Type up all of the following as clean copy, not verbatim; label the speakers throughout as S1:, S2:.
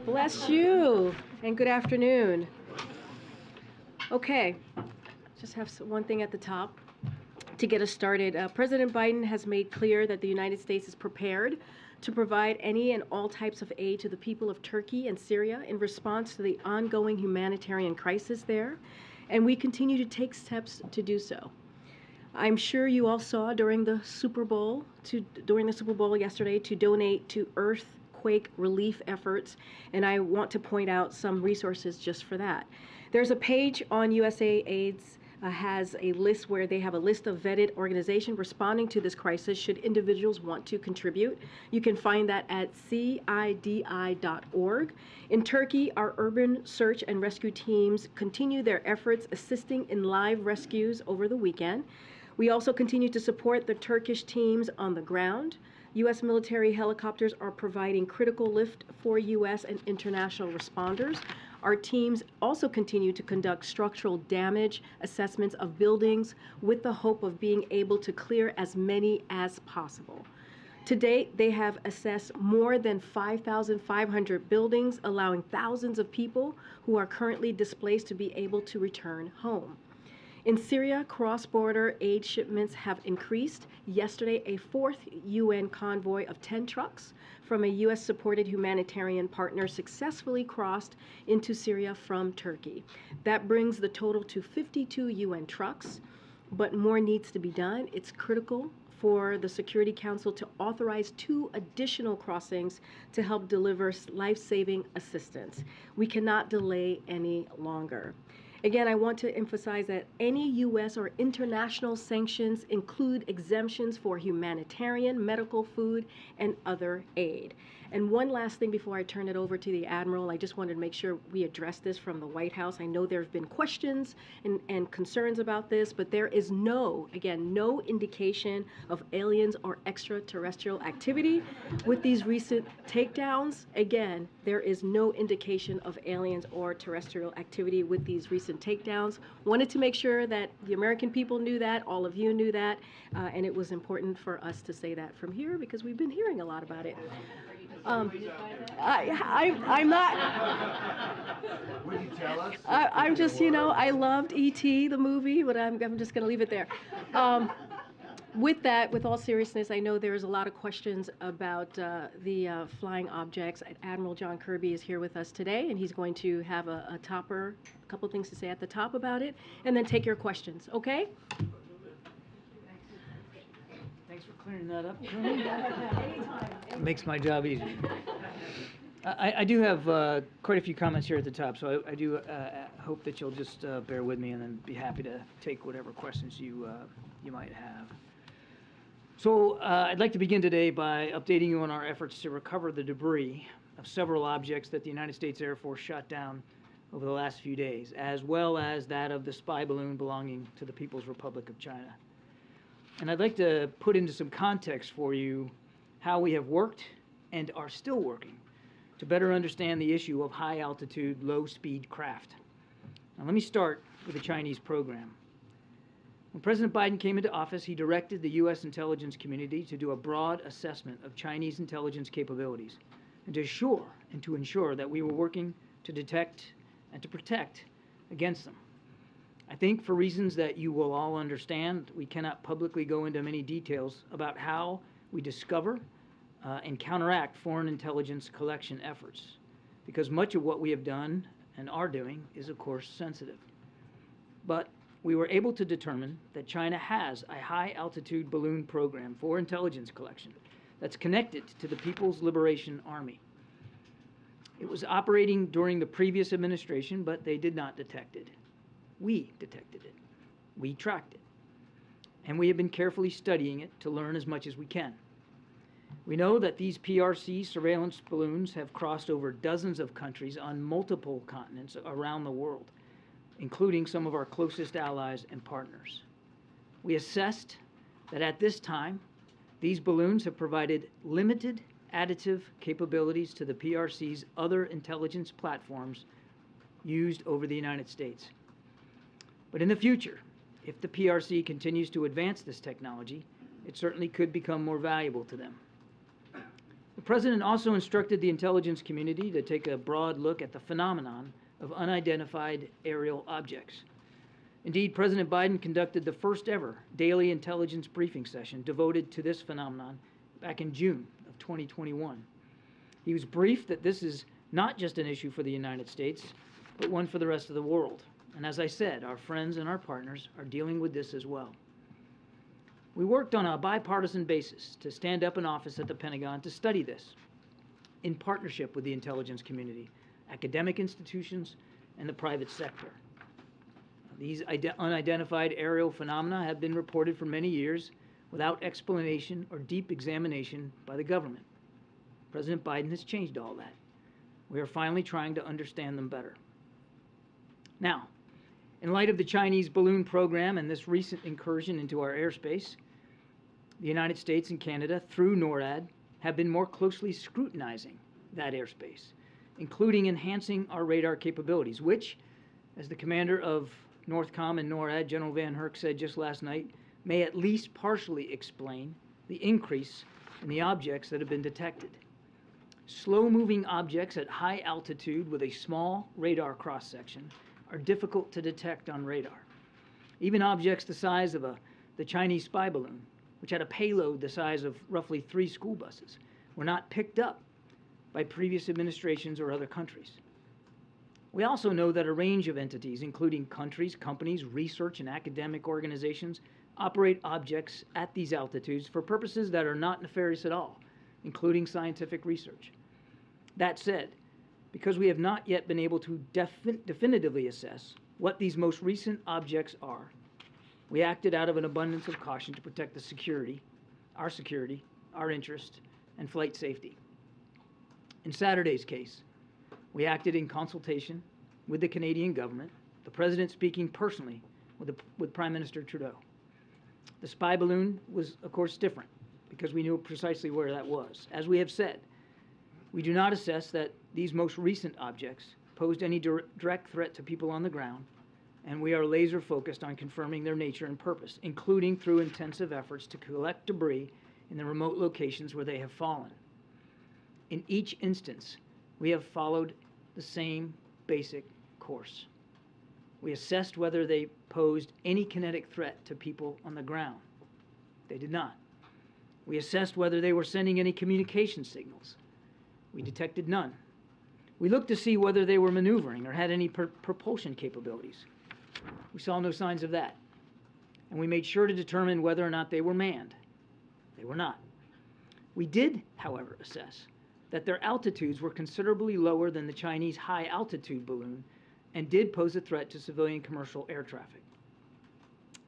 S1: Bless you, and good afternoon. Okay, just have one thing at the top to get us started. President Biden has made clear that the United States is prepared to provide any and all types of aid to the people of Turkey and Syria in response to the ongoing humanitarian crisis there, and we continue to take steps to do so. I'm sure you all saw during the Super Bowl yesterday to donate to earthquake relief efforts, and I want to point out some resources just for that. There's a page on USAID's has a list where they have a list of vetted organizations responding to this crisis should individuals want to contribute. You can find that at cidi.org. In Turkey, our urban search and rescue teams continue their efforts assisting in live rescues over the weekend. We also continue to support the Turkish teams on the ground. U.S. military helicopters are providing critical lift for U.S. and international responders. Our teams also continue to conduct structural damage assessments of buildings with the hope of being able to clear as many as possible. To date, they have assessed more than 5,500 buildings, allowing thousands of people who are currently displaced to be able to return home. In Syria, cross-border aid shipments have increased. Yesterday, a fourth UN convoy of 10 trucks from a U.S.-supported humanitarian partner successfully crossed into Syria from Turkey. That brings the total to 52 UN trucks, but more needs to be done. It's critical for the Security Council to authorize 2 additional crossings to help deliver life-saving assistance. We cannot delay any longer. Again, I want to emphasize that any U.S. or international sanctions include exemptions for humanitarian, medical, food, and other aid. And one last thing before I turn it over to the Admiral, I just wanted to make sure we address this from the White House. I know there have been questions and concerns about this, but there is no indication of aliens or extraterrestrial activity with these recent takedowns. Again, there is no indication of aliens or terrestrial activity with these recent takedowns. Wanted to make sure that the American people knew that, all of you knew that, and it was important for us to say that from here because we've been hearing a lot about it. I'm not.
S2: Would you tell us?
S1: I'm just, I loved E.T., the movie, but I'm just going to leave it there. With that, with all seriousness, I know there's a lot of questions about the flying objects. Admiral John Kirby is here with us today, and he's going to have a couple things to say at the top about it, and then take your questions, okay?
S3: Thanks for clearing that up. Anytime. Makes my job easier. I do have quite a few comments here at the top, so I do hope that you'll just bear with me and then be happy to take whatever questions you might have. So I'd like to begin today by updating you on our efforts to recover the debris of several objects that the United States Air Force shot down over the last few days, as well as that of the spy balloon belonging to the People's Republic of China. And I'd like to put into some context for you how we have worked and are still working to better understand the issue of high-altitude, low-speed craft. Now, let me start with the Chinese program. When President Biden came into office, he directed the U.S. intelligence community to do a broad assessment of Chinese intelligence capabilities and to ensure that we were working to detect and to protect against them. I think for reasons that you will all understand, we cannot publicly go into many details about how we discover and counteract foreign intelligence collection efforts, because much of what we have done and are doing is, of course, sensitive. But we were able to determine that China has a high-altitude balloon program for intelligence collection that's connected to the People's Liberation Army. It was operating during the previous administration, but they did not detect it. We detected it. We tracked it. And we have been carefully studying it to learn as much as we can. We know that these PRC surveillance balloons have crossed over dozens of countries on multiple continents around the world, including some of our closest allies and partners. We assessed that at this time, these balloons have provided limited additive capabilities to the PRC's other intelligence platforms used over the United States. But in the future, if the PRC continues to advance this technology, it certainly could become more valuable to them. The President also instructed the intelligence community to take a broad look at the phenomenon of unidentified aerial objects. Indeed, President Biden conducted the first ever daily intelligence briefing session devoted to this phenomenon back in June of 2021. He was briefed that this is not just an issue for the United States, but one for the rest of the world. And as I said, our friends and our partners are dealing with this as well. We worked on a bipartisan basis to stand up an office at the Pentagon to study this, in partnership with the intelligence community, academic institutions, and the private sector. These unidentified aerial phenomena have been reported for many years without explanation or deep examination by the government. President Biden has changed all that. We are finally trying to understand them better. Now, in light of the Chinese balloon program and this recent incursion into our airspace, the United States and Canada, through NORAD, have been more closely scrutinizing that airspace, including enhancing our radar capabilities, which, as the commander of NORTHCOM and NORAD, General Van Herk, said just last night, may at least partially explain the increase in the objects that have been detected. Slow-moving objects at high altitude with a small radar cross-section are difficult to detect on radar. Even objects the size of the Chinese spy balloon, which had a payload the size of roughly 3 school buses, were not picked up by previous administrations or other countries. We also know that a range of entities, including countries, companies, research, and academic organizations, operate objects at these altitudes for purposes that are not nefarious at all, including scientific research. That said, because we have not yet been able to definitively assess what these most recent objects are, we acted out of an abundance of caution to protect the security, our interest, and flight safety. In Saturday's case, we acted in consultation with the Canadian government, the President speaking personally with Prime Minister Trudeau. The spy balloon was, of course, different because we knew precisely where that was. As we have said, we do not assess that these most recent objects posed any direct threat to people on the ground, and we are laser focused on confirming their nature and purpose, including through intensive efforts to collect debris in the remote locations where they have fallen. In each instance, we have followed the same basic course. We assessed whether they posed any kinetic threat to people on the ground. They did not. We assessed whether they were sending any communication signals. We detected none. We looked to see whether they were maneuvering or had any propulsion capabilities. We saw no signs of that. And we made sure to determine whether or not they were manned. They were not. We did, however, assess that their altitudes were considerably lower than the Chinese high-altitude balloon and did pose a threat to civilian commercial air traffic.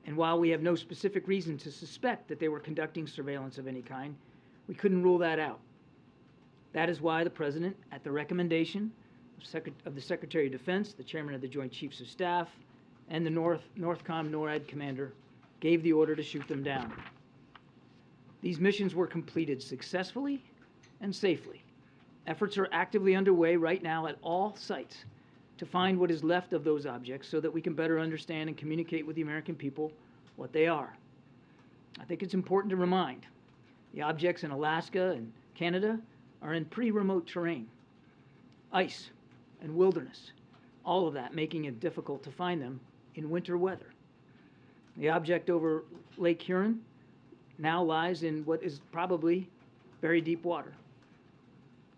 S3: And while we have no specific reason to suspect that they were conducting surveillance of any kind, we couldn't rule that out. That is why the President, at the recommendation of the Secretary of Defense, the Chairman of the Joint Chiefs of Staff, and the NORTHCOM NORAD commander, gave the order to shoot them down. These missions were completed successfully and safely. Efforts are actively underway right now at all sites to find what is left of those objects so that we can better understand and communicate with the American people what they are. I think it's important to remind the objects in Alaska and Canada are in pretty remote terrain, ice and wilderness, all of that making it difficult to find them in winter weather. The object over Lake Huron now lies in what is probably very deep water.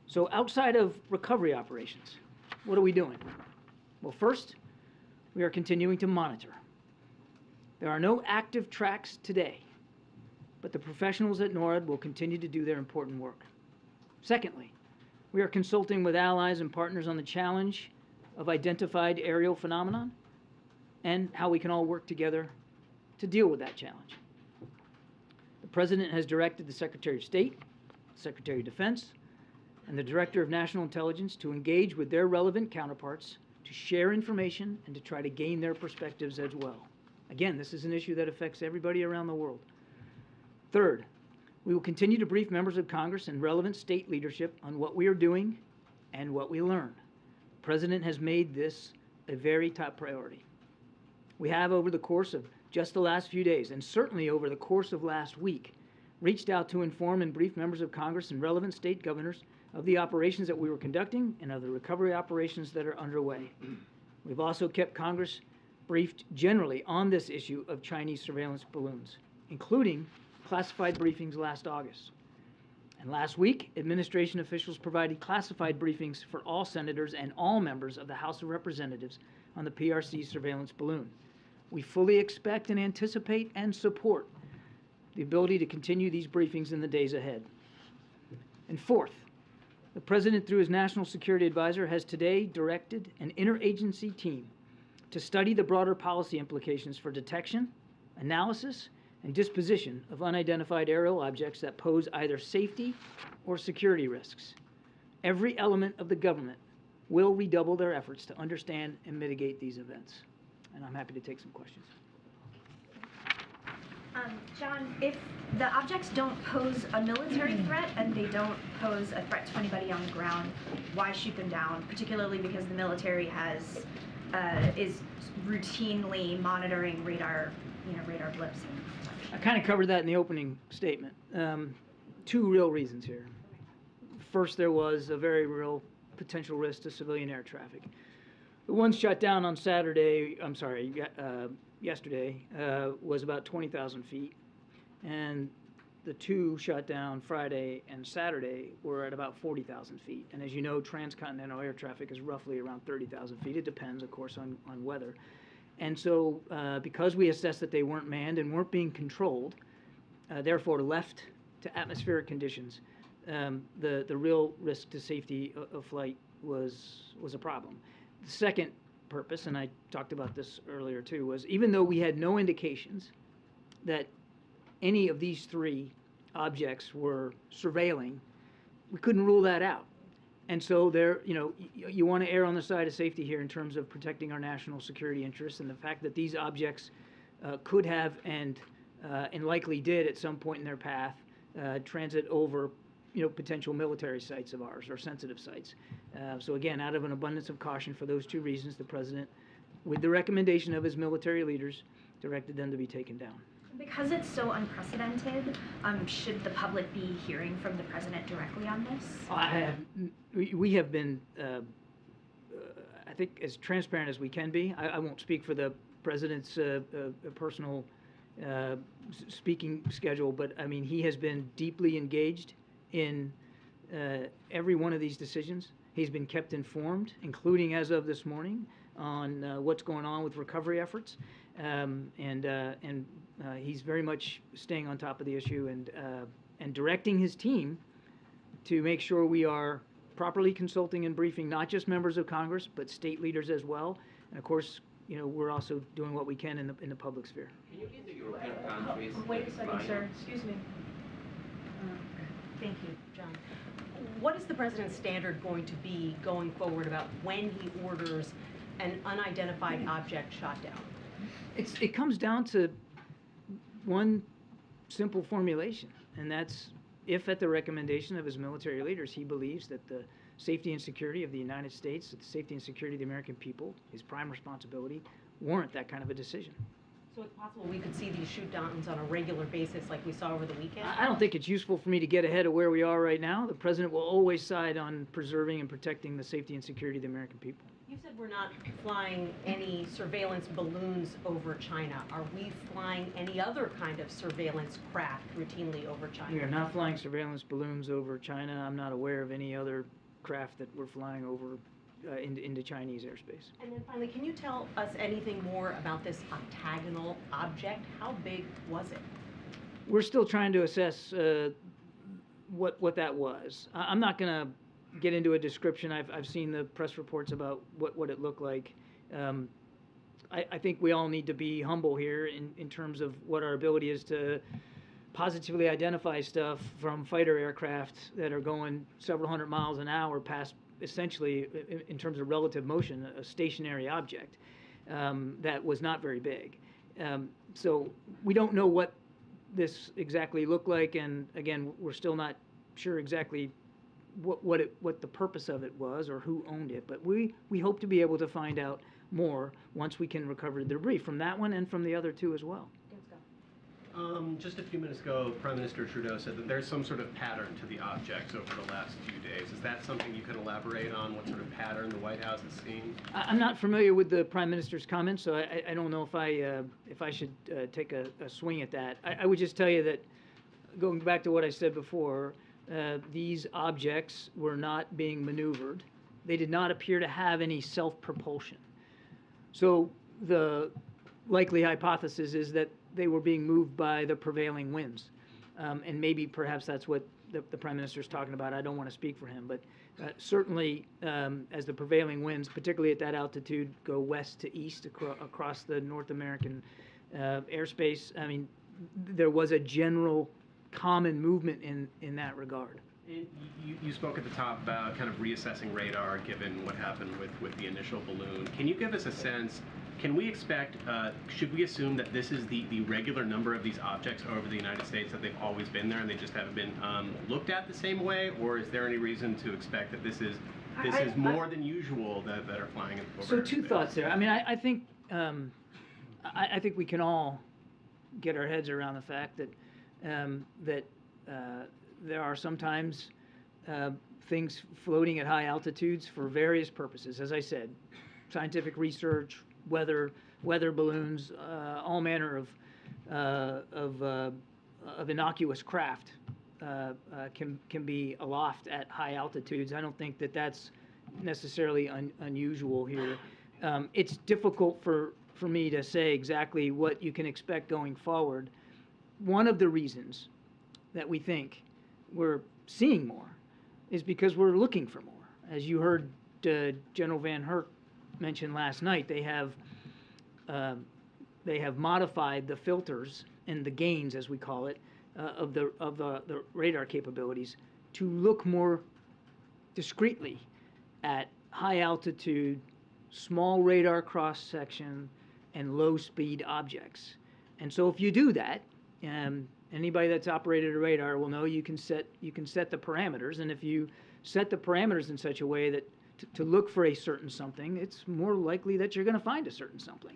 S3: So outside of recovery operations, what are we doing? Well, first, we are continuing to monitor. There are no active tracks today, but the professionals at NORAD will continue to do their important work. Secondly, we are consulting with allies and partners on the challenge of identified aerial phenomenon and how we can all work together to deal with that challenge. The President has directed the Secretary of State, Secretary of Defense, and the Director of National Intelligence to engage with their relevant counterparts to share information and to try to gain their perspectives as well. Again, this is an issue that affects everybody around the world. Third, we will continue to brief members of Congress and relevant state leadership on what we are doing and what we learn. The President has made this a very top priority. We have, over the course of just the last few days, and certainly over the course of last week, reached out to inform and brief members of Congress and relevant state governors of the operations that we were conducting and of the recovery operations that are underway. We've also kept Congress briefed generally on this issue of Chinese surveillance balloons, including classified briefings last August. And last week, administration officials provided classified briefings for all senators and all members of the House of Representatives on the PRC surveillance balloon. We fully expect and anticipate and support the ability to continue these briefings in the days ahead. And fourth, the President, through his National Security Advisor, has today directed an interagency team to study the broader policy implications for detection, analysis, and disposition of unidentified aerial objects that pose either safety or security risks. Every element of the government will redouble their efforts to understand and mitigate these events. And I'm happy to take some questions.
S2: John, if the objects don't pose a military threat and they don't pose a threat to anybody on the ground, why shoot them down? Particularly because the military is routinely monitoring radar blips.
S3: I kind of covered that in the opening statement. Two real reasons here. First, there was a very real potential risk to civilian air traffic. The one shot down on yesterday was about 20,000 feet, and the two shot down Friday and Saturday were at about 40,000 feet. And as you know, transcontinental air traffic is roughly around 30,000 feet. It depends, of course, on weather. And so because we assessed that they weren't manned and weren't being controlled, therefore left to atmospheric conditions, the real risk to safety of flight was a problem. The second purpose, and I talked about this earlier too, was even though we had no indications that any of these three objects were surveilling, we couldn't rule that out. And so you want to err on the side of safety here in terms of protecting our national security interests, and the fact that these objects could have and likely did at some point in their path transit over potential military sites of ours or sensitive sites. So again, out of an abundance of caution for those two reasons, the President, with the recommendation of his military leaders, directed them to be taken down.
S2: Because it's so unprecedented, should the public be hearing from the President directly on this?
S3: We have been, I think, as transparent as we can be. I won't speak for the President's personal speaking schedule, but I mean, he has been deeply engaged in every one of these decisions. He's been kept informed, including as of this morning, on what's going on with recovery efforts, and he's very much staying on top of the issue and directing his team to make sure we are properly consulting and briefing not just members of Congress but state leaders as well. And of course, we're also doing what we can in the public sphere.
S4: Can you give the European countries?
S2: Wait a second, sir. Excuse me.
S5: Thank you, John. What is the president's standard going to be going forward about when he orders an unidentified object shot down?
S3: It comes down to one simple formulation, and that's if at the recommendation of his military leaders he believes that the safety and security of the United States, that the safety and security of the American people, his prime responsibility, warrant that kind of a decision.
S5: So it's possible we could see these shoot downs on a regular basis like we saw over the weekend?
S3: I don't think it's useful for me to get ahead of where we are right now. The president will always side on preserving and protecting the safety and security of the American people.
S5: You said we're not flying any surveillance balloons over China. Are we flying any other kind of surveillance craft routinely over China?
S3: We are not flying surveillance balloons over China. I'm not aware of any other craft that we're flying over into Chinese airspace.
S5: And then finally, can you tell us anything more about this octagonal object? How big was it?
S3: We're still trying to assess what that was. I'm not going to get into a description. I've seen the press reports about what it looked like. I think we all need to be humble here in terms of what our ability is to positively identify stuff from fighter aircraft that are going several hundred miles an hour past, essentially, in terms of relative motion, a stationary object that was not very big. So we don't know what this exactly looked like, and again, we're still not sure exactly what the purpose of it was or who owned it. But we hope to be able to find out more once we can recover the debris from that one and from the other two as well.
S6: Just a few minutes ago, Prime Minister Trudeau said that there's some sort of pattern to the objects over the last few days. Is that something you can elaborate on, what sort of pattern the White House has seen?
S3: I'm not familiar with the Prime Minister's comments, so I don't know if I should take a swing at that. I would just tell you that, going back to what I said before, these objects were not being maneuvered. They did not appear to have any self-propulsion. So the likely hypothesis is that they were being moved by the prevailing winds. And maybe perhaps that's what the Prime Minister's talking about. I don't want to speak for him, but certainly as the prevailing winds, particularly at that altitude, go west to east across the North American airspace, I mean, there was a general common movement in that regard.
S6: And you spoke at the top about kind of reassessing radar given what happened with the initial balloon. Can you give us a sense, can we expect, should we assume that this is the regular number of these objects over the United States, that they've always been there and they just haven't been looked at the same way? Or is there any reason to expect that this is more than usual that are flying over?
S3: So two thoughts there. I mean, I think we can all get our heads around the fact that there are sometimes things floating at high altitudes for various purposes. As I said, scientific research, weather balloons, all manner of innocuous craft can be aloft at high altitudes. I don't think that that's necessarily unusual here. It's difficult for me to say exactly what you can expect going forward. One of the reasons that we think we're seeing more is because we're looking for more. As you heard General Van Herk mention last night, they have modified the filters and the gains, as we call it, of the radar capabilities to look more discreetly at high altitude, small radar cross section, and low speed objects. And so if you do that, anybody that's operated a radar will know you can set the parameters, and if you set the parameters in such a way that to look for a certain something, it's more likely that you're going to find a certain something.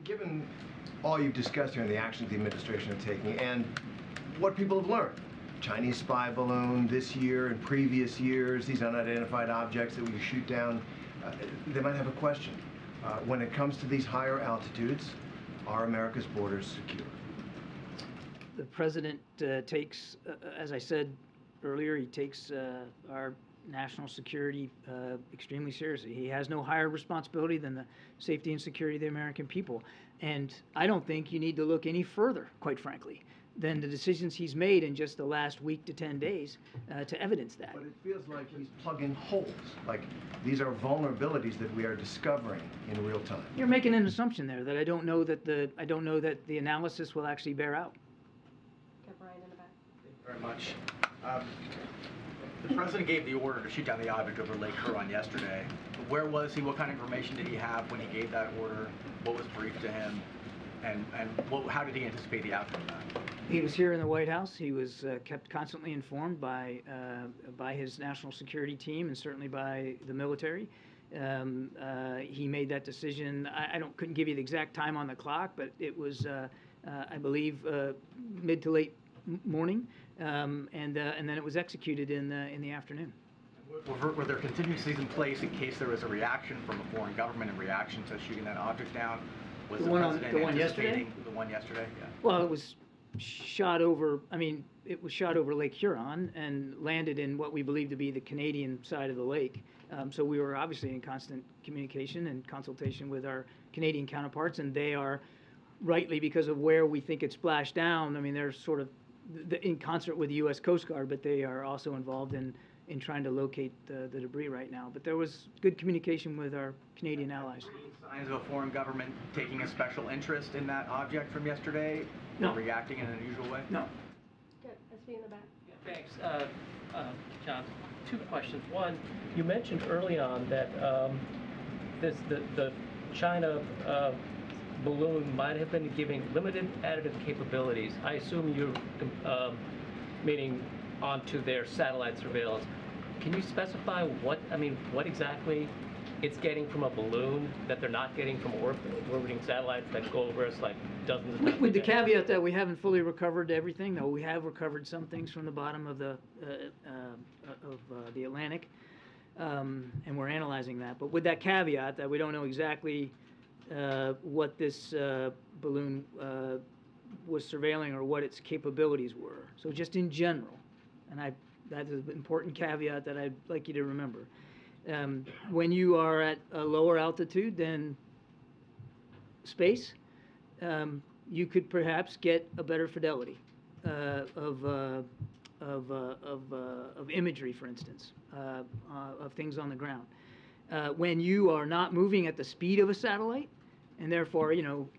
S7: Given all you've discussed here and the actions the administration is taking and what people have learned, Chinese spy balloon this year and previous years, these unidentified objects that we shoot down, they might have a question. When it comes to these higher altitudes, are America's borders secure?
S3: The president takes, as I said earlier, he takes our national security extremely seriously. He has no higher responsibility than the safety and security of the American people. And I don't think you need to look any further, quite frankly, than the decisions he's made in just the last week to 10 days to evidence that.
S7: But it feels like he's plugging holes. Like these are vulnerabilities that we are discovering in real time.
S3: You're making an assumption there that I don't know that the analysis will actually bear out.
S1: Got Brian in the back.
S8: Thank you very much. The president gave the order to shoot down the object over Lake Huron yesterday. Where was he? What kind of information did he have when he gave that order? What was briefed to him? And how did he anticipate the outcome of that?
S3: He was here in the White House. He was kept constantly informed by his national security team and certainly by the military. He made that decision. I couldn't give you the exact time on the clock, but it was, I believe, mid to late morning, and then it was executed in the afternoon.
S8: Were there contingencies in place in case there was a reaction from a foreign government in reaction to shooting that object down? Was
S3: The
S8: the
S3: one
S8: president
S3: yesterday?
S8: anticipating the one yesterday? Yeah.
S3: Well, it was shot over. I mean, it was shot over Lake Huron and landed in what we believe to be the Canadian side of the lake. So we were obviously in constant communication and consultation with our Canadian counterparts, and they are rightly, because of where we think it splashed down. I mean, they're sort of in concert with the U.S. Coast Guard, but they are also involved in trying to locate the debris right now. But there was good communication with our Canadian allies.
S8: Signs of a foreign government taking a special interest in that object from yesterday?
S3: No.
S8: Or reacting in an unusual way?
S3: No.
S1: Good. SB in the back.
S9: Yeah, thanks. John, two questions. One, you mentioned early on that the China balloon might have been giving limited additive capabilities. I assume you're meaning onto their satellite surveillance. Can you specify what exactly it's getting from a balloon that they're not getting from orbiting satellites that go over us like dozens of times?
S3: With the caveat that we haven't fully recovered everything, though we have recovered some things from the bottom of the Atlantic, and we're analyzing that. But with that caveat that we don't know exactly what this balloon was surveilling or what its capabilities were. So just in general, and that is an important caveat that I'd like you to remember. When you are at a lower altitude than space, you could perhaps get a better fidelity of imagery, for instance, of things on the ground. When you are not moving at the speed of a satellite, and therefore,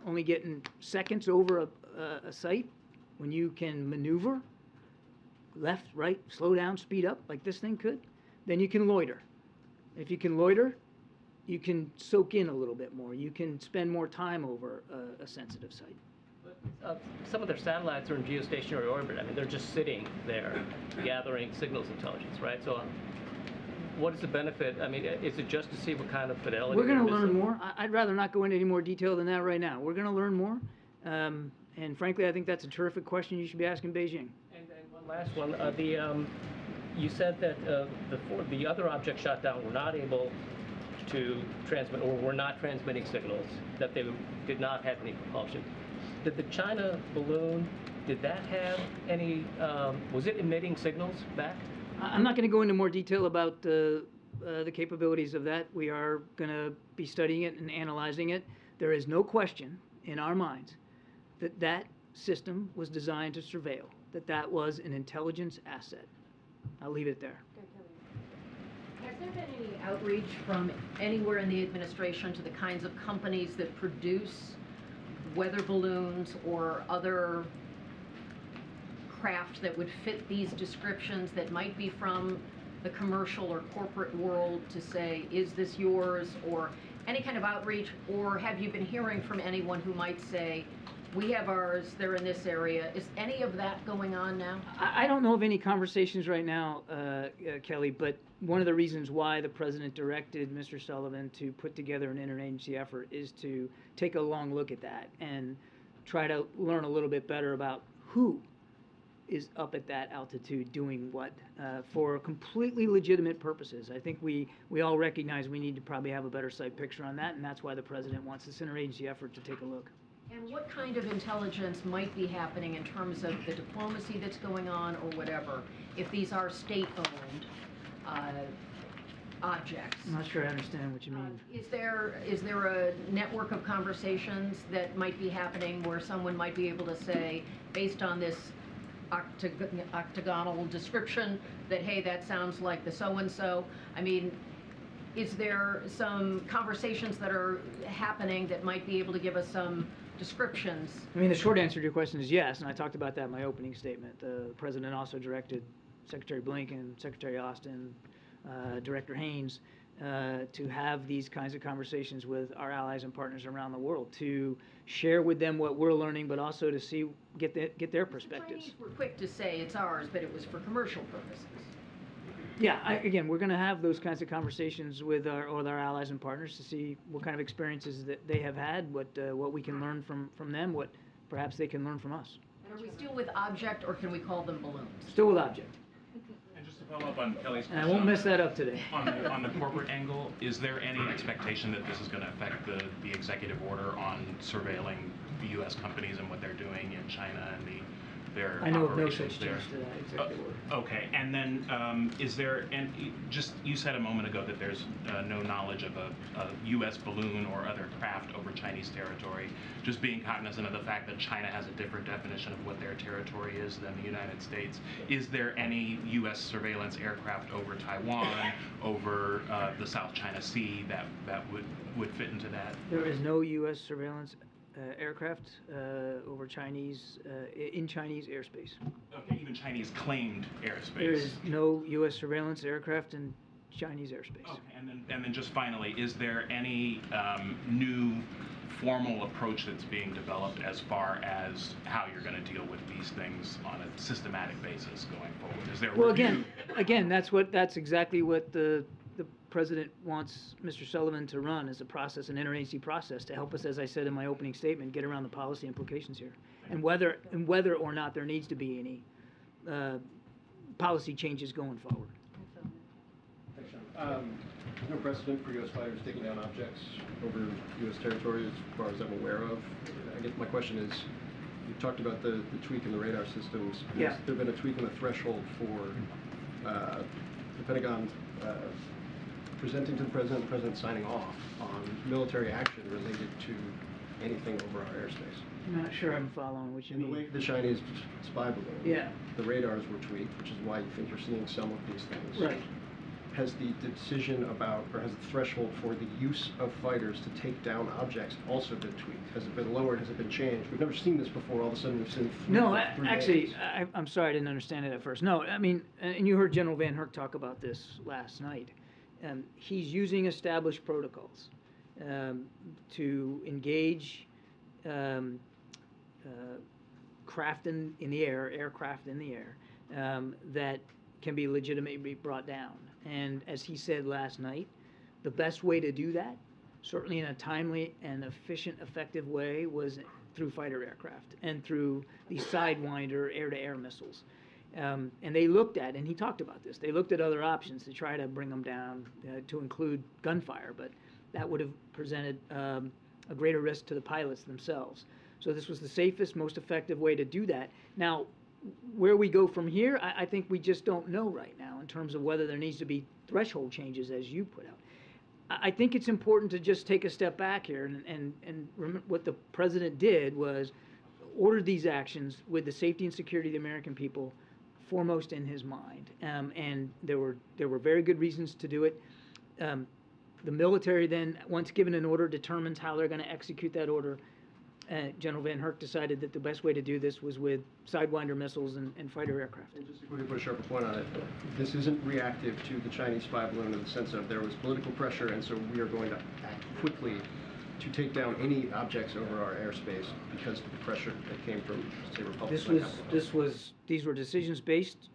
S3: only getting seconds over a site, when you can maneuver left, right, slow down, speed up, like this thing could, then you can loiter. If you can loiter, you can soak in a little bit more. You can spend more time over a sensitive site.
S9: Some of their satellites are in geostationary orbit. I mean, they're just sitting there gathering signals intelligence, right? So what is the benefit? I mean, is it just to see what kind of fidelity?
S3: We're going to
S9: they're
S3: learn
S9: missing?
S3: more. I'd rather not go into any more detail than that right now. We're going to learn more. And frankly, I think that's a terrific question you should be asking Beijing.
S9: And one last one. You said that the other objects shot down were not able to transmit, or were not transmitting signals, that they did not have any propulsion. Did the China balloon, did that have any, was it emitting signals back?
S3: I'm not going to go into more detail about the capabilities of that. We are going to be studying it and analyzing it. There is no question in our minds that that system was designed to surveil, that was an intelligence asset. I'll leave it there.
S10: Has there been any outreach from anywhere in the administration to the kinds of companies that produce weather balloons or other craft that would fit these descriptions that might be from the commercial or corporate world to say, is this yours, or any kind of outreach? Or have you been hearing from anyone who might say, we have ours, they're in this area? Is any of that going on now?
S3: I don't know of any conversations right now, Kelly, but one of the reasons why the president directed Mr. Sullivan to put together an interagency effort is to take a long look at that and try to learn a little bit better about who is up at that altitude doing what for completely legitimate purposes. I think we all recognize we need to probably have a better sight picture on that, and that's why the president wants this interagency effort to take a look.
S10: And what kind of intelligence might be happening in terms of the diplomacy that's going on or whatever, if these are state-owned? objects.
S3: I'm not sure I understand what you mean.
S10: Is there a network of conversations that might be happening where someone might be able to say, based on this octagonal description, that, hey, that sounds like the so-and-so? I mean, is there some conversations that are happening that might be able to give us some descriptions?
S3: I mean, the short answer to your question is yes, and I talked about that in my opening statement. The president also directed Secretary Blinken, Secretary Austin, Director Haynes, to have these kinds of conversations with our allies and partners around the world, to share with them what we're learning, but also to get their perspectives.
S10: The Chinese were quick to say it's ours, but it was for commercial purposes.
S3: Yeah, again, we're going to have those kinds of conversations with our allies and partners to see what kind of experiences that they have had, what we can learn from them, what perhaps they can learn from us.
S10: And are we still with object, or can we call them balloons?
S3: Still with object.
S11: And just to follow up on Kelly's
S3: And
S11: question,
S3: I won't mess that up today.
S11: on the corporate angle, is there any expectation that this is going to affect the executive order on surveilling the U.S. companies and what they're doing in China and their
S3: I know of no
S11: operations
S3: such
S11: there?
S3: change to that executive order.
S11: Okay, and then is there, and you said a moment ago that there's no knowledge of a U.S. balloon or other craft over Chinese territory, just being cognizant of the fact that China has a different definition of what their territory is than the United States. Is there any U.S. surveillance aircraft over Taiwan, over the South China Sea that would fit into that?
S3: There is no U.S. surveillance aircraft over in Chinese airspace.
S11: Okay, even Chinese claimed airspace.
S3: There is no U.S. surveillance aircraft in Chinese airspace.
S11: Okay, and then just finally, is there any new formal approach that's being developed as far as how you're going to deal with these things on a systematic basis going forward? Is there a
S3: Well,
S11: review?
S3: again, that's exactly what the president wants Mr. Sullivan to run, as a process, an interagency process, to help us, as I said in my opening statement, get around the policy implications here, and whether or not there needs to be any policy changes going forward.
S12: Thanks, John. There's no precedent for U.S. fighters taking down objects over U.S. territory, as far as I'm aware of. I guess my question is, you talked about the tweak in the radar systems.
S3: Yeah.
S12: Has there been a tweak in the threshold for the Pentagon presenting to the President signing off on military action related to anything over our airspace?
S3: I'm not sure I'm following what you
S12: In the
S3: mean.
S12: wake of the Chinese spy balloon,
S3: Yeah.
S12: the radars were tweaked, which is why you think you're seeing some of these things.
S3: Right.
S12: Has the decision about, or has the threshold for the use of fighters to take down objects also been tweaked? Has it been lowered? Has it been changed? We've never seen this before. All of a sudden, we've seen
S3: No,
S12: three
S3: actually,
S12: days.
S3: I'm sorry, I didn't understand it at first. No, I mean, and you heard General Van Herk talk about this last night. He's using established protocols to engage craft in the air, aircraft in the air, that can be legitimately brought down. And as he said last night, the best way to do that, certainly in a timely and efficient, effective way, was through fighter aircraft and through the Sidewinder air-to-air missiles. And they looked at, and he talked about this, they looked at other options to try to bring them down, to include gunfire, but that would have presented a greater risk to the pilots themselves. So this was the safest, most effective way to do that. Now, where we go from here, I think we just don't know right now in terms of whether there needs to be threshold changes, as you put out. I think it's important to just take a step back here, and remember what the president did was ordered these actions with the safety and security of the American people foremost in his mind, and there were very good reasons to do it. The military then, once given an order, determines how they're going to execute that order. General Van Herk decided that the best way to do this was with Sidewinder missiles and fighter aircraft.
S12: And just to quickly put a sharper point on it, this isn't reactive to the Chinese spy balloon in the sense of there was political pressure, and so we are going to act quickly to take down any objects over our airspace because of the pressure that came from, say, Republic.
S3: These were decisions based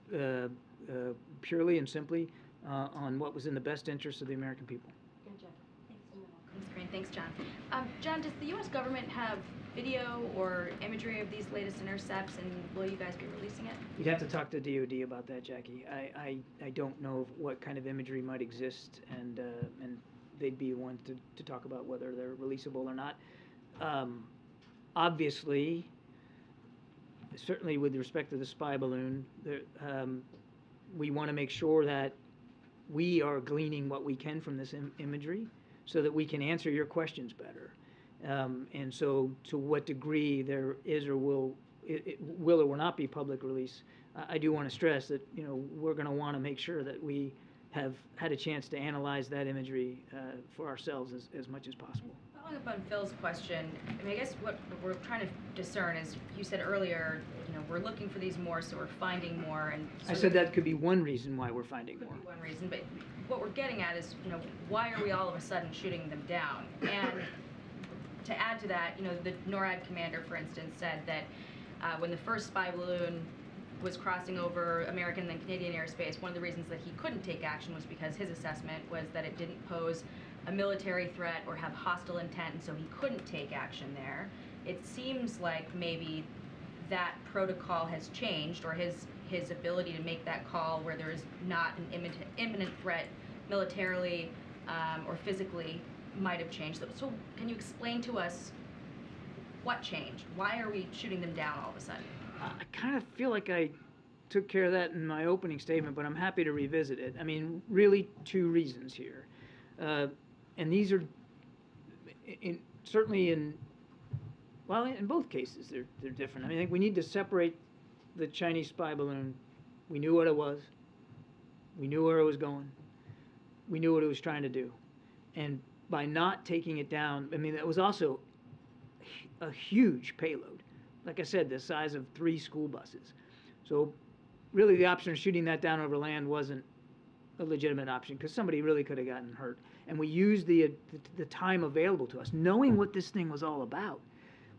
S3: purely and simply on what was in the best interest of the American people.
S2: Thanks, Corinne. Thanks, John. John, does the U.S. government have video or imagery of these latest intercepts, and will you guys be releasing it?
S3: You'd have to talk to DOD about that, Jackie. I don't know what kind of imagery might exist, and they'd be the ones to talk about whether they're releasable or not. Obviously, certainly with respect to the spy balloon, we want to make sure that we are gleaning what we can from this imagery so that we can answer your questions better. And so to what degree there is or will or will not be public release, I do want to stress that, you know, we're going to want to make sure that we have had a chance to analyze that imagery for ourselves as much as possible.
S2: Following up on Phil's question, I mean, I guess what we're trying to discern is, you said earlier, you know, we're looking for these more, so we're finding more, and
S3: I said that could be one reason why we're finding more.
S2: one reason, but what we're getting at is, you know, why are we all of a sudden shooting them down? And to add to that, you know, the NORAD commander, for instance, said that when the first spy balloon was crossing over American and then Canadian airspace, one of the reasons that he couldn't take action was because his assessment was that it didn't pose a military threat or have hostile intent, and so he couldn't take action there. It seems like maybe that protocol has changed, or his ability to make that call where there is not an imminent threat militarily or physically might have changed. So can you explain to us what changed? Why are we shooting them down all of a sudden?
S3: I kind of feel like I took care of that in my opening statement, but I'm happy to revisit it. I mean, really two reasons here. And these are certainly in both cases, they're different. I mean, I think we need to separate the Chinese spy balloon. We knew what it was. We knew where it was going. We knew what it was trying to do. And by not taking it down, I mean, it was also a huge payload. Like I said, the size of 3 school buses. So really the option of shooting that down over land wasn't a legitimate option, because somebody really could have gotten hurt. And we used the time available to us, knowing what this thing was all about.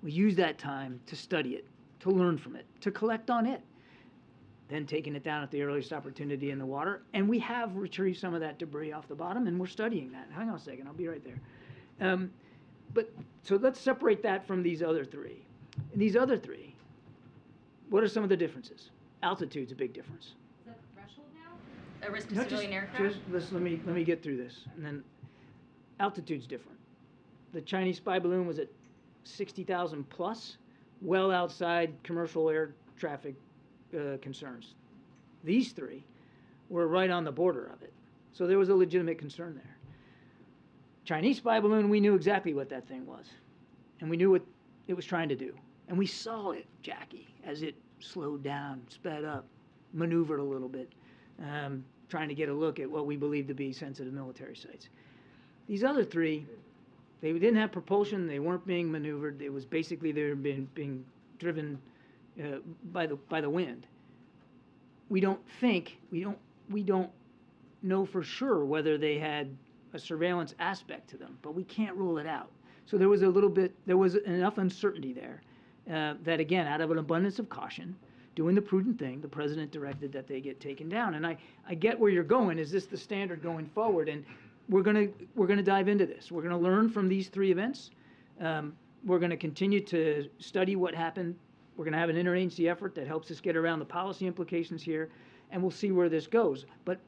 S3: We used that time to study it, to learn from it, to collect on it, then taking it down at the earliest opportunity in the water. And we have retrieved some of that debris off the bottom, and we're studying that. Hang on a second, I'll be right there. But so let's separate that from these other 3. And these other 3, what are some of the differences? Altitude's a big difference.
S2: Is that the threshold now? A risk to
S3: No,
S2: civilian aircraft?
S3: let me get through this, and then altitude's different. The Chinese spy balloon was at 60,000 plus, well outside commercial air traffic concerns. These 3 were right on the border of it, so there was a legitimate concern there. Chinese spy balloon, we knew exactly what that thing was, and we knew what it was trying to do, and we saw it, Jackie, as it slowed down, sped up, maneuvered a little bit, trying to get a look at what we believe to be sensitive military sites. These other 3, they didn't have propulsion, they weren't being maneuvered, it was basically they were being driven by the wind. We don't know for sure whether they had a surveillance aspect to them, but we can't rule it out. So there was enough uncertainty there that, again, out of an abundance of caution, doing the prudent thing, the president directed that they get taken down. And I get where you're going. Is this the standard going forward? And we're gonna dive into this. We're gonna learn from these 3 events. We're gonna continue to study what happened. We're gonna have an interagency effort that helps us get around the policy implications here, and we'll see where this goes. But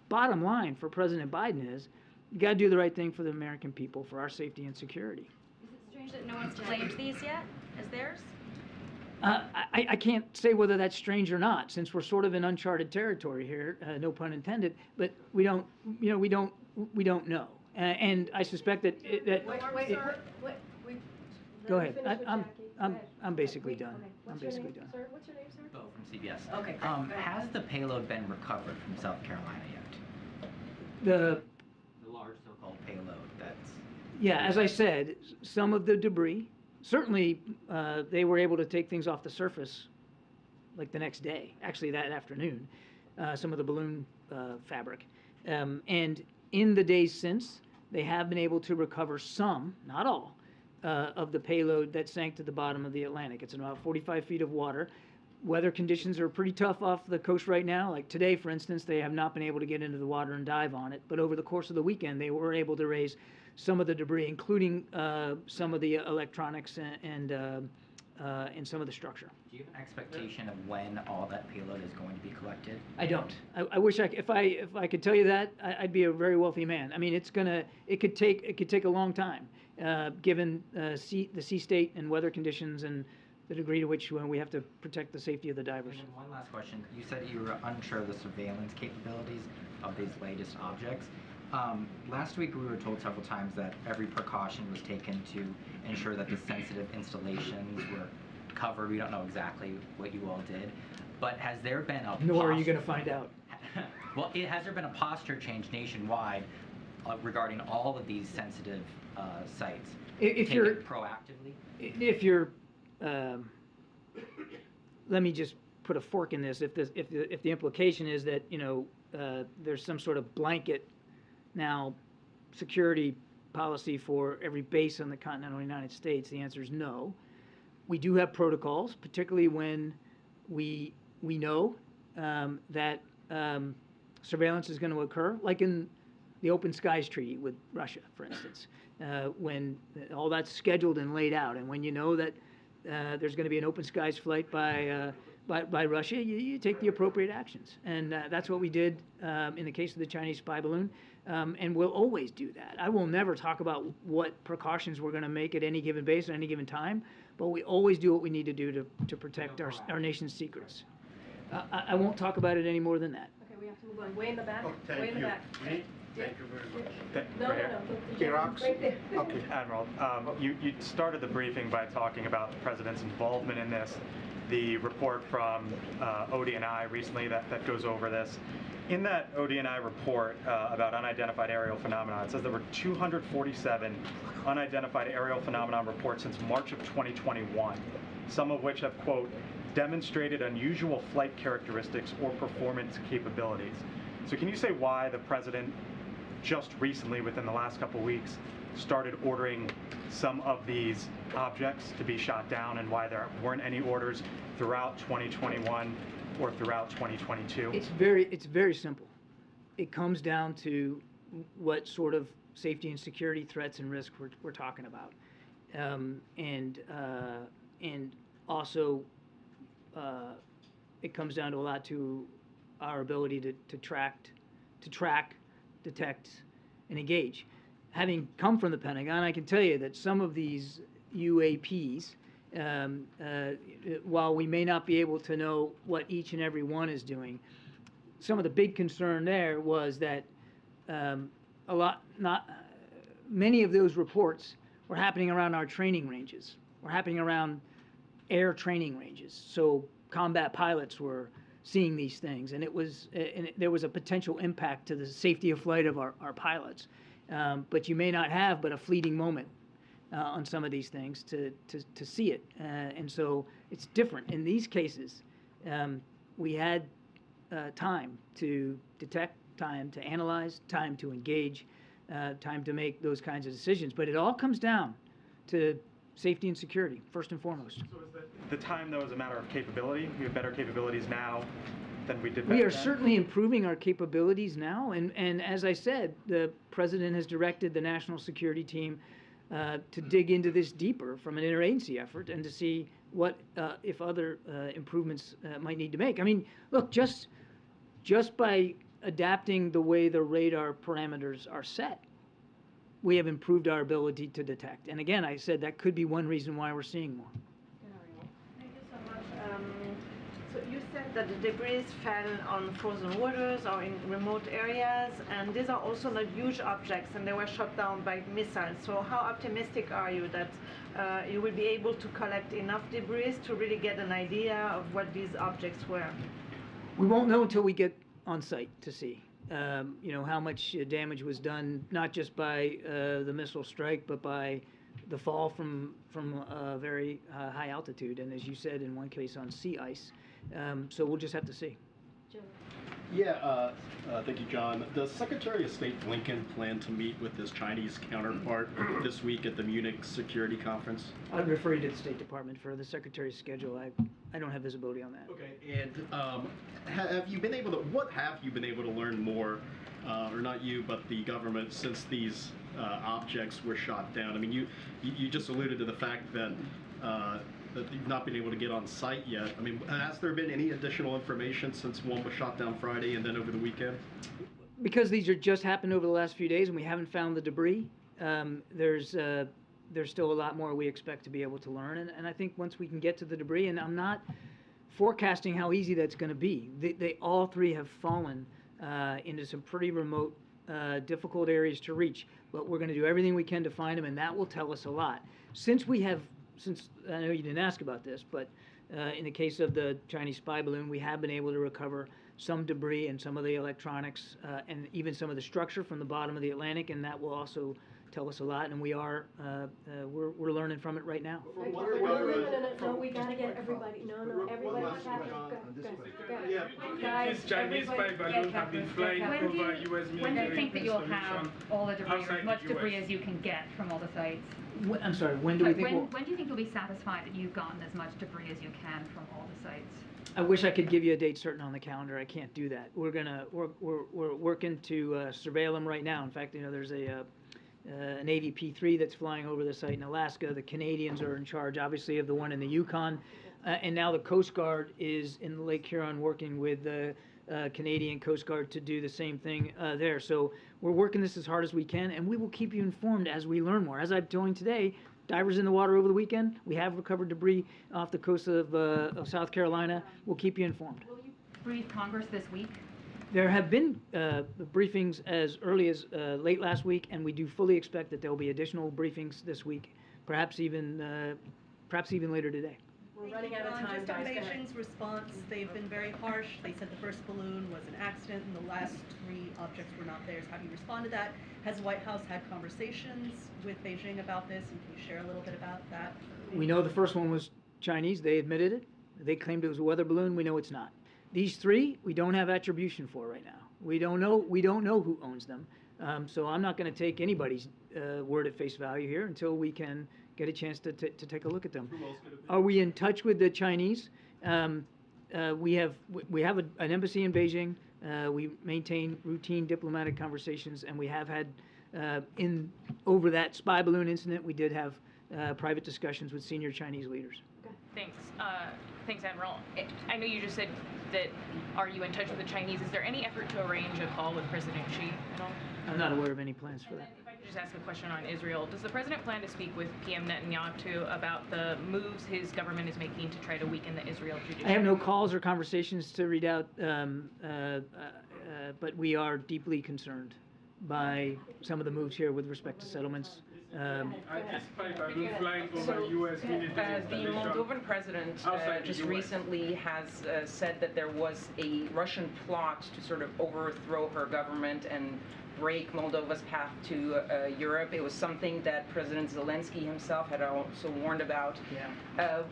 S3: bottom line for President Biden is, you got to do the right thing for the American people, for our safety and security.
S2: Is it strange that no one's claimed these yet as theirs?
S3: I can't say whether that's strange or not, since we're sort of in uncharted territory here, no pun intended. But we don't know, and I suspect that go ahead. I'm basically done. I'm basically done.
S1: Sir, what's your name, sir?
S13: Bo from CBS.
S2: Okay.
S13: Has the payload been recovered from South Carolina yet?
S3: The
S13: large so-called payload that's...
S3: Yeah, as I said, some of the debris, certainly they were able to take things off the surface like the next day, actually that afternoon, some of the balloon fabric. And in the days since, they have been able to recover some, not all, of the payload that sank to the bottom of the Atlantic. It's in about 45 feet of water. Weather conditions are pretty tough off the coast right now. Like today, for instance, they have not been able to get into the water and dive on it. But over the course of the weekend, they were able to raise some of the debris, including some of the electronics and some of the structure.
S13: Do you have an expectation of when all that payload is going to be collected?
S3: I don't. I wish if I could tell you that, I'd be a very wealthy man. I mean, it could take a long time, given the sea state and weather conditions and the degree to which we have to protect the safety of the divers.
S13: And then one last question. You said you were unsure of the surveillance capabilities of these latest objects. Last week we were told several times that every precaution was taken to ensure that the sensitive installations were covered. We don't know exactly what you all did, but has there been a
S3: Nor are you going to find out.
S13: Well, has there been a posture change nationwide regarding all of these sensitive sites?
S3: If you're
S13: proactively,
S3: if you're, let me just put a fork in this. If the implication is that there's some sort of blanket now security policy for every base on the continental United States, the answer is no. We do have protocols, particularly when we know that surveillance is going to occur, like in the Open Skies Treaty with Russia, for instance, when all that's scheduled and laid out, and when you know that there's going to be an open skies flight by Russia, you take the appropriate actions, and that's what we did in the case of the Chinese spy balloon, and we'll always do that. I will never talk about what precautions we're going to make at any given base at any given time, but we always do what we need to do to protect our nation's secrets. I won't talk about it any more than that.
S1: Okay, we have to move on. Way in the back.
S14: Thank
S1: Way in the
S14: you.
S1: back.
S14: Me? Thank you very much.
S1: No.
S14: Iraq's?
S1: Right there.
S14: Okay.
S15: Admiral, you started the briefing by talking about the president's involvement in this, the report from ODNI recently that goes over this. In that ODNI report about unidentified aerial phenomena, it says there were 247 unidentified aerial phenomenon reports since March of 2021, some of which have, quote, demonstrated unusual flight characteristics or performance capabilities. So can you say why the president just recently, within the last couple of weeks, started ordering some of these objects to be shot down, and why there weren't any orders throughout 2021 or throughout 2022?
S3: It's very simple. It comes down to what sort of safety and security threats and risks we're talking about, and also it comes down to a lot to our ability to track, detect, and engage. Having come from the Pentagon, I can tell you that some of these UAPs, while we may not be able to know what each and every one is doing, some of the big concern there was that many of those reports were happening around our training ranges, were happening around air training ranges. So combat pilots were seeing these things, and there was a potential impact to the safety of flight of our pilots. But you may not have but a fleeting moment on some of these things to see it. And so it's different. In these cases, we had time to detect, time to analyze, time to engage, time to make those kinds of decisions. But it all comes down to safety and security, first and foremost.
S15: So is the time, though, is a matter of capability? We have better capabilities now than we did back
S3: We are
S15: then?
S3: certainly improving our capabilities now, and as I said, the president has directed the national security team to dig into this deeper from an interagency effort and to see what, if other improvements might need to make. I mean, look, just by adapting the way the radar parameters are set, we have improved our ability to detect. And again, I said that could be one reason why we're seeing more.
S16: Thank you so much. So you said that the debris fell on frozen waters or in remote areas, and these are also not huge objects, and they were shot down by missiles. So how optimistic are you that you will be able to collect enough debris to really get an idea of what these objects were?
S3: We won't know until we get on site to see. How much damage was done, not just by the missile strike, but by the fall from a very high altitude, and as you said, in one case on sea ice. So we'll just have to see.
S17: Yeah, thank you, John. Does Secretary of State Blinken plan to meet with his Chinese counterpart this week at the Munich Security Conference?
S3: I'd refer you to the State Department for the Secretary's schedule. I don't have visibility on that.
S17: Okay, and have you been able to, what have you been able to learn more, or not you, but the government, since these objects were shot down? I mean, you just alluded to the fact that that you've not been able to get on site yet. I mean, has there been any additional information since one was shot down Friday and then over the weekend? Because
S3: these are just happened over the last few days and we haven't found the debris, there's there's still a lot more we expect to be able to learn. And I think once we can get to the debris, and I'm not forecasting how easy that's going to be. They all three have fallen into some pretty remote, difficult areas to reach. But we're going to do everything we can to find them, and that will tell us a lot. Since I know you didn't ask about this, but in the case of the Chinese spy balloon, we have been able to recover some debris and some of the electronics and even some of the structure from the bottom of the Atlantic, and that will also tell us a lot. And we're learning from it right now.
S1: No, we gotta get everybody. No, everybody.
S14: Guys, Chinese spy balloons have been flying over U.S. military.
S18: When do you think that you'll have all the debris, or
S14: outside
S18: as much
S14: the US.
S18: debris as you can get from all the sites?
S3: I'm sorry, when do we think
S18: When do you think you'll be satisfied that you've gotten as much debris as you can from all the sites?
S3: I wish I could give you a date certain on the calendar. I can't do that. We're working to surveil them right now. In fact, there's an Navy P-3 that's flying over the site in Alaska. The Canadians are in charge, obviously, of the one in the Yukon, and now the Coast Guard is in Lake Huron working with the Canadian Coast Guard to do the same thing there. So we're working this as hard as we can, and we will keep you informed as we learn more. As I'm telling today, divers in the water over the weekend. We have recovered debris off the coast of South Carolina. We'll keep you informed.
S18: Will you brief Congress this week?
S3: There have been briefings as early as late last week, and we do fully expect that there will be additional briefings this week, perhaps even later today.
S1: We're running out of time,
S19: Just on
S1: guys. Go ahead.
S19: Beijing's response, they've been very harsh. They said the first balloon was an accident and the last 3 objects were not theirs. How do you respond to that? Has the White House had conversations with Beijing about this, and can you share a little bit about that?
S3: We know the first one was Chinese. They admitted it. They claimed it was a weather balloon. We know it's not. These 3, we don't have attribution for right now. We don't know who owns them. So I'm not going to take anybody's word at face value here until we can get a chance to take a look at them. Are we in touch with the Chinese? We have an embassy in Beijing. We maintain routine diplomatic conversations, and we have had over that spy balloon incident. We did have private discussions with senior Chinese leaders.
S20: Thanks. Thanks, Admiral. I know you just said that are you in touch with the Chinese? Is there any effort to arrange a call with President Xi at all?
S3: I'm not aware of any plans for that.
S20: If I could just ask a question on Israel, does the president plan to speak with PM Netanyahu about the moves his government is making to try to weaken the Israel judiciary?
S3: I have no calls or conversations to read out, but we are deeply concerned by some of the moves here with respect to settlements.
S20: The Moldovan president just recently has said that there was a Russian plot to sort of overthrow her government and break Moldova's path to Europe. It was something that President Zelensky himself had also warned about.
S3: Yeah.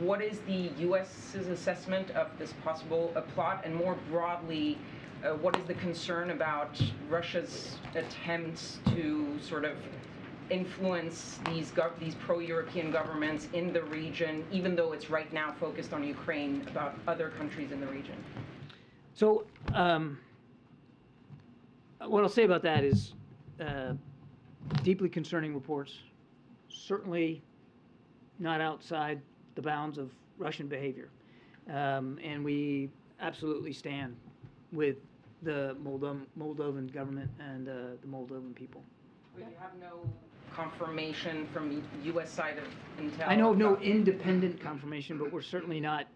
S20: What is the U.S.'s assessment of this possible plot, and more broadly, what is the concern about Russia's attempts to sort of influence these pro-European governments in the region, even though it's right now focused on Ukraine, about other countries in the region?
S3: So what I'll say about that is deeply concerning reports, certainly not outside the bounds of Russian behavior. And we absolutely stand with the Moldovan government and the Moldovan people.
S20: You have no confirmation from the U.S. side of intel?
S3: I know of no independent confirmation, but we're certainly not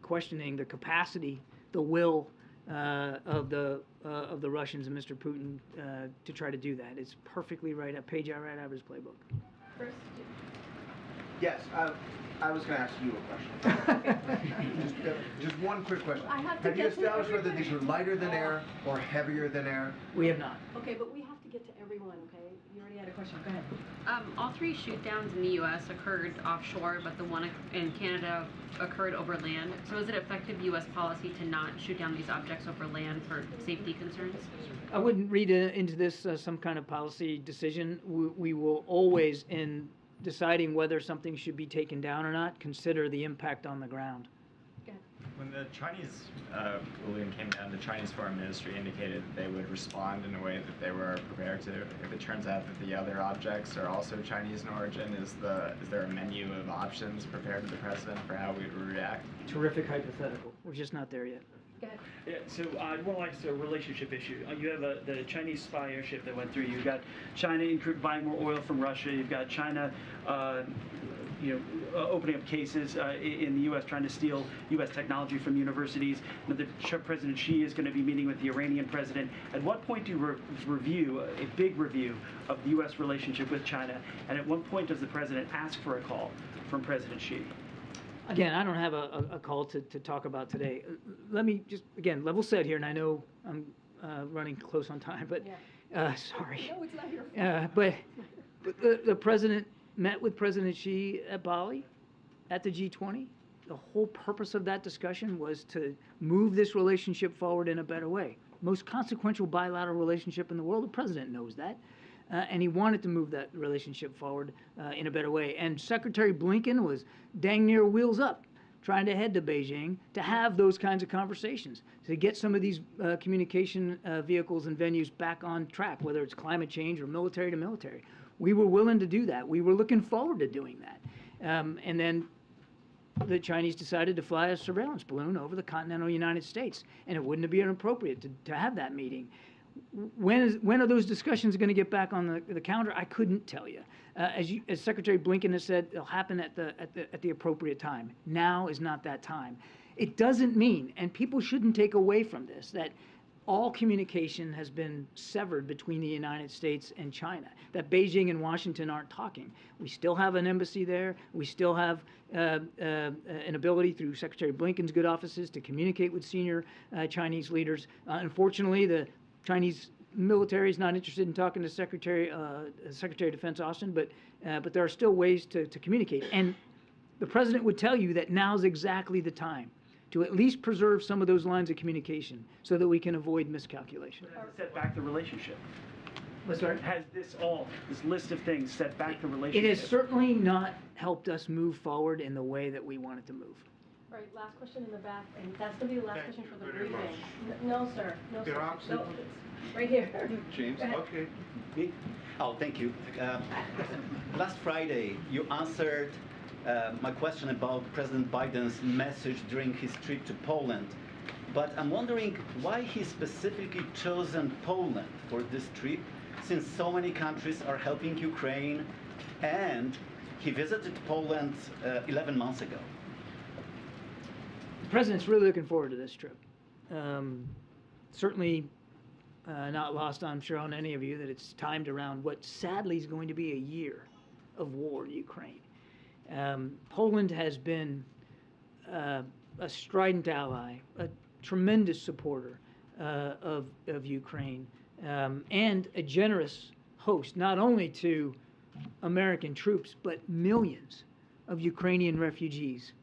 S3: questioning the capacity, the will of the Russians and Mr. Putin to try to do that. It's perfectly right, a page right out of his playbook.
S1: First,
S7: yes, I was going to ask you a question. just one quick question. Have you established whether these are lighter than air or heavier than air?
S3: We have not.
S1: Okay, but we have to get to everyone, okay? You already had a question. Go ahead.
S21: All 3 shoot-downs in the U.S. occurred offshore, but the one in Canada occurred over land. So is it effective U.S. policy to not shoot down these objects over land for safety concerns?
S3: I wouldn't read into this some kind of policy decision. We will always, in deciding whether something should be taken down or not, consider the impact on the ground.
S22: When the Chinese balloon came down, the Chinese Foreign Ministry indicated that they would respond in a way that they were prepared to. If it turns out that the other objects are also Chinese in origin, is there a menu of options prepared to the president for how we would react?
S3: Terrific hypothetical. We're just not there yet.
S1: Go ahead.
S4: Yeah, so more like it's a relationship issue. You have the Chinese spy airship that went through. You've got China buying more oil from Russia. You've got China, opening up cases in the U.S. trying to steal U.S. technology from universities. President Xi is going to be meeting with the Iranian president. At what point do you review a big review of the U.S. relationship with China? And at what point does the president ask for a call from President Xi?
S3: Again, I don't have a call to talk about today. Let me just, again, level set here, and I know I'm running close on time, but sorry.
S1: No, it's not your fault.
S3: But the president met with President Xi at Bali at the G20. The whole purpose of that discussion was to move this relationship forward in a better way. Most consequential bilateral relationship in the world, the president knows that. And he wanted to move that relationship forward in a better way. And Secretary Blinken was dang near wheels up, trying to head to Beijing to have those kinds of conversations, to get some of these communication vehicles and venues back on track, whether it's climate change or military to military. We were willing to do that. We were looking forward to doing that. And then the Chinese decided to fly a surveillance balloon over the continental United States, and it wouldn't have been appropriate to have that meeting. When are those discussions going to get back on the calendar? I couldn't tell you. As Secretary Blinken has said, it'll happen at the appropriate time. Now is not that time. It doesn't mean, and people shouldn't take away from this, that all communication has been severed between the United States and China, that Beijing and Washington aren't talking. We still have an embassy there. We still have an ability through Secretary Blinken's good offices to communicate with senior Chinese leaders. Unfortunately, the Chinese military is not interested in talking to Secretary of Defense Austin, but there are still ways to communicate. And the president would tell you that now's exactly the time to at least preserve some of those lines of communication so that we can avoid miscalculation.
S4: Has it set back the relationship?
S3: What's that?
S4: Has this list of things set back the relationship?
S3: It has certainly not helped us move forward in the way that we wanted to move.
S1: All right, last question in the back, and that's going to be the last question for the briefing. No, sir. No, sir. No, right here.
S5: James, okay. Me? Oh, thank you. Last Friday, you answered my question about President Biden's message during his trip to Poland. But I'm wondering why he specifically chosen Poland for this trip, since so many countries are helping Ukraine, and he visited Poland 11 months ago.
S3: The president's really looking forward to this trip. Certainly not lost, I'm sure, on any of you that it's timed around what sadly is going to be a year of war in Ukraine. Poland has been a strident ally, a tremendous supporter of Ukraine, and a generous host, not only to American troops, but millions of Ukrainian refugees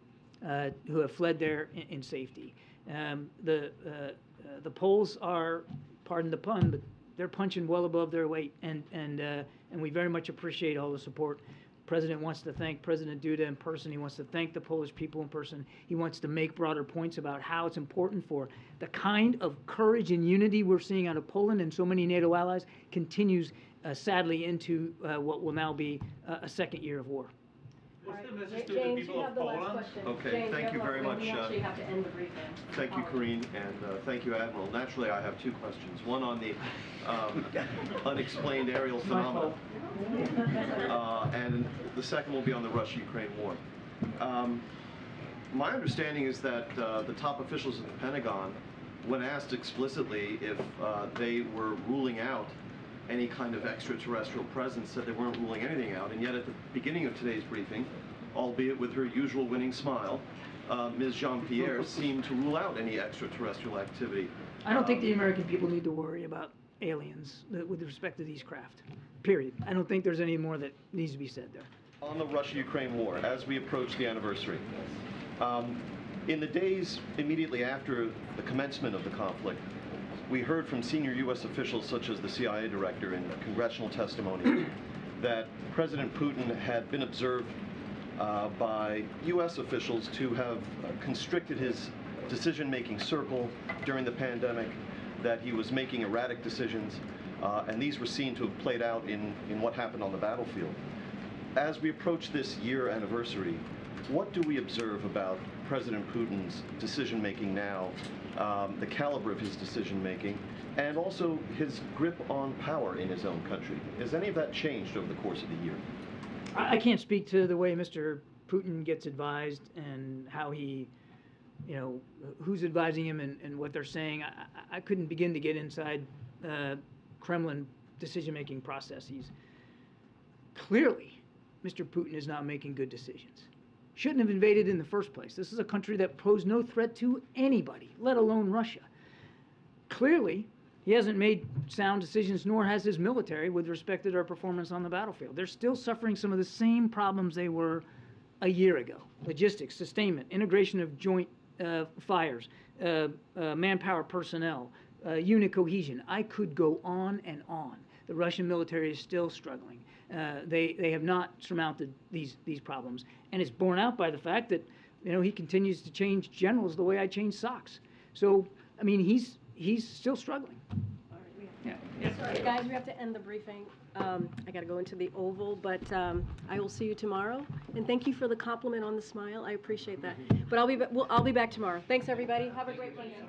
S3: who have fled there in safety. The Poles are, pardon the pun, but they're punching well above their weight, and we very much appreciate all the support. The President wants to thank President Duda in person. He wants to thank the Polish people in person. He wants to make broader points about how it's important for the kind of courage and unity we're seeing out of Poland and so many NATO allies continues sadly into what will now be a second year of war.
S1: What's the message to the people of Poland?
S23: Okay,
S1: James,
S23: thank you very much.
S1: We actually have to end the briefing.
S23: Thank you, Karine, and thank you, Admiral. Naturally, I have two questions. One on the unexplained aerial phenomena, and the second will be on the Russia-Ukraine war. My understanding is that the top officials of the Pentagon, when asked explicitly if they were ruling out any kind of extraterrestrial presence, said they weren't ruling anything out, and yet at the beginning of today's briefing, albeit with her usual winning smile, Ms. Jean-Pierre seemed to rule out any extraterrestrial activity.
S3: I don't think the American people need to worry about aliens with respect to these craft, period. I don't think there's any more that needs to be said there.
S23: On the Russia-Ukraine war, as we approach the anniversary, in the days immediately after the commencement of the conflict, we heard from senior U.S. officials such as the CIA director in congressional testimony that President Putin had been observed by U.S. officials to have constricted his decision-making circle during the pandemic, that he was making erratic decisions, and these were seen to have played out in what happened on the battlefield. As we approach this year anniversary, what do we observe about President Putin's decision-making now, the caliber of his decision-making, and also his grip on power in his own country? Has any of that changed over the course of the year?
S3: I can't speak to the way Mr. Putin gets advised and how he, who's advising him and what they're saying. I couldn't begin to get inside Kremlin decision-making processes. Clearly, Mr. Putin is not making good decisions. Shouldn't have invaded in the first place. This is a country that posed no threat to anybody, let alone Russia. Clearly, he hasn't made sound decisions, nor has his military, with respect to their performance on the battlefield. They're still suffering some of the same problems they were a year ago. Logistics, sustainment, integration of joint fires, manpower personnel, unit cohesion. I could go on and on. The Russian military is still struggling. They have not surmounted these problems. And it's borne out by the fact that, he continues to change generals the way I change socks. So, I mean, he's still struggling.
S1: Sorry, guys, we have to end the briefing. I got to go into the Oval, but I will see you tomorrow. And thank you for the compliment on the smile. I appreciate that. But I'll be back tomorrow. Thanks, everybody. Have a great Wednesday.